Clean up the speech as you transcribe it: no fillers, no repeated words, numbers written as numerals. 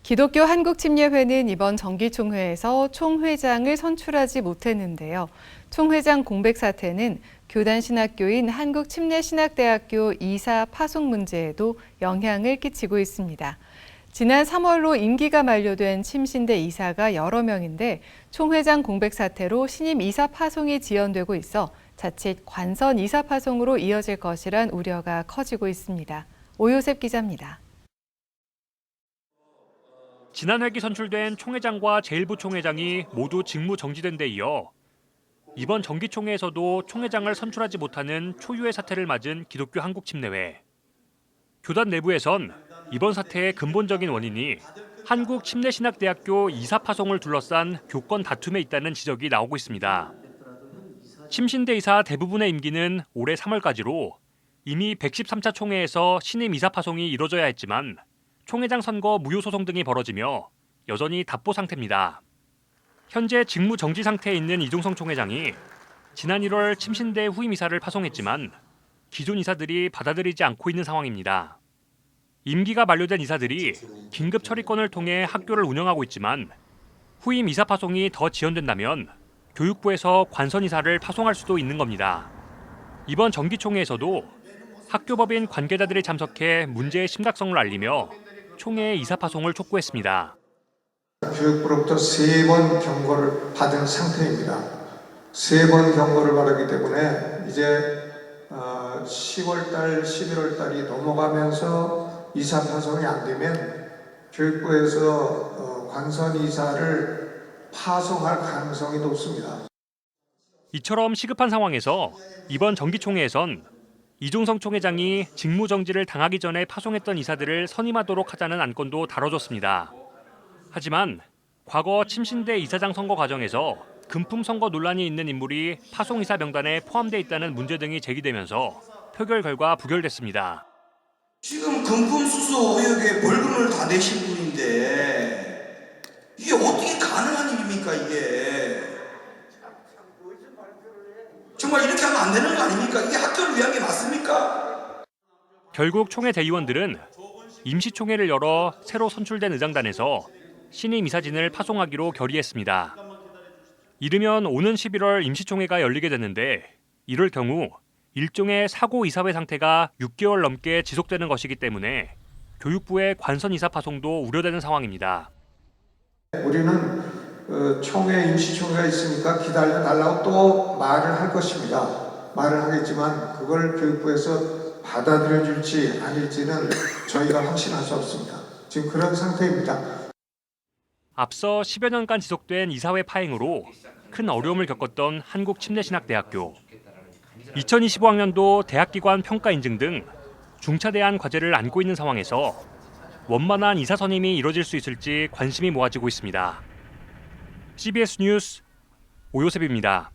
기독교 한국침례회는 이번 정기총회에서 총회장을 선출하지 못했는데요. 총회장 공백 사태는 교단 신학교인 한국침례신학대학교 이사 파송 문제에도 영향을 끼치고 있습니다. 지난 3월로 임기가 만료된 침신대 이사가 여러 명인데 총회장 공백 사태로 신임 이사 파송이 지연되고 있어 자칫 관선 이사 파송으로 이어질 것이란 우려가 커지고 있습니다. 오요셉 기자입니다. 지난 회기 선출된 총회장과 제1부총회장이 모두 직무 정지된 데 이어 이번 정기총회에서도 총회장을 선출하지 못하는 초유의 사태를 맞은 기독교 한국침례회. 교단 내부에선 이번 사태의 근본적인 원인이 한국침례신학대학교 이사 파송을 둘러싼 교권 다툼에 있다는 지적이 나오고 있습니다. 침신대 이사 대부분의 임기는 올해 3월까지로 이미 113차 총회에서 신임 이사 파송이 이뤄져야 했지만 총회장 선거 무효 소송 등이 벌어지며 여전히 답보 상태입니다. 현재 직무 정지 상태에 있는 이종성 총회장이 지난 1월 침신대 후임 이사를 파송했지만 기존 이사들이 받아들이지 않고 있는 상황입니다. 임기가 만료된 이사들이 긴급 처리권을 통해 학교를 운영하고 있지만 후임 이사 파송이 더 지연된다면 교육부에서 관선 이사를 파송할 수도 있는 겁니다. 이번 정기총회에서도 학교법인 관계자들이 참석해 문제의 심각성을 알리며 총회의 이사 파송을 촉구했습니다. 교육부로부터 3번 경고를 받은 상태입니다. 3번 경고를 받았기 때문에 이제 10월달, 11월달이 넘어가면서 이사 파송이 안 되면 교육부에서 관선 이사를 파송할 가능성이 높습니다. 이처럼 시급한 상황에서 이번 정기총회에선 이종성 총회장이 직무정지를 당하기 전에 파송했던 이사들을 선임하도록 하자는 안건도 다뤄졌습니다. 하지만 과거 침신대 이사장 선거 과정에서 금품 선거 논란이 있는 인물이 파송 이사 명단에 포함돼 있다는 문제 등이 제기되면서 표결 결과 부결됐습니다. 지금 금품 수수 의혹에 벌금을 다 내신 분인데 이게 어떻게 가능한 일입니까 이게? 정말 이렇게 하면 안 되는 거 아닙니까? 이게 학교를 위한 게 맞습니까? 결국 총회 대의원들은 임시총회를 열어 새로 선출된 의장단에서 신임 이사진을 파송하기로 결의했습니다. 이르면 오는 11월 임시총회가 열리게 됐는데 이럴 경우 일종의 사고 이사회 상태가 6개월 넘게 지속되는 것이기 때문에 교육부의 관선 이사 파송도 우려되는 상황입니다. 우리는 총회, 임시총회가 있으니까 기다려달라고 또 말을 할 것입니다. 말을 하겠지만 그걸 교육부에서 받아들여줄지 아닐지는 저희가 확신할 수 없습니다. 지금 그런 상태입니다. 앞서 10여 년간 지속된 이사회 파행으로 큰 어려움을 겪었던 한국침례신학대학교. 2025학년도 대학기관 평가 인증 등 중차대한 과제를 안고 있는 상황에서 원만한 이사 선임이 이뤄질 수 있을지 관심이 모아지고 있습니다. CBS 뉴스 오요셉입니다.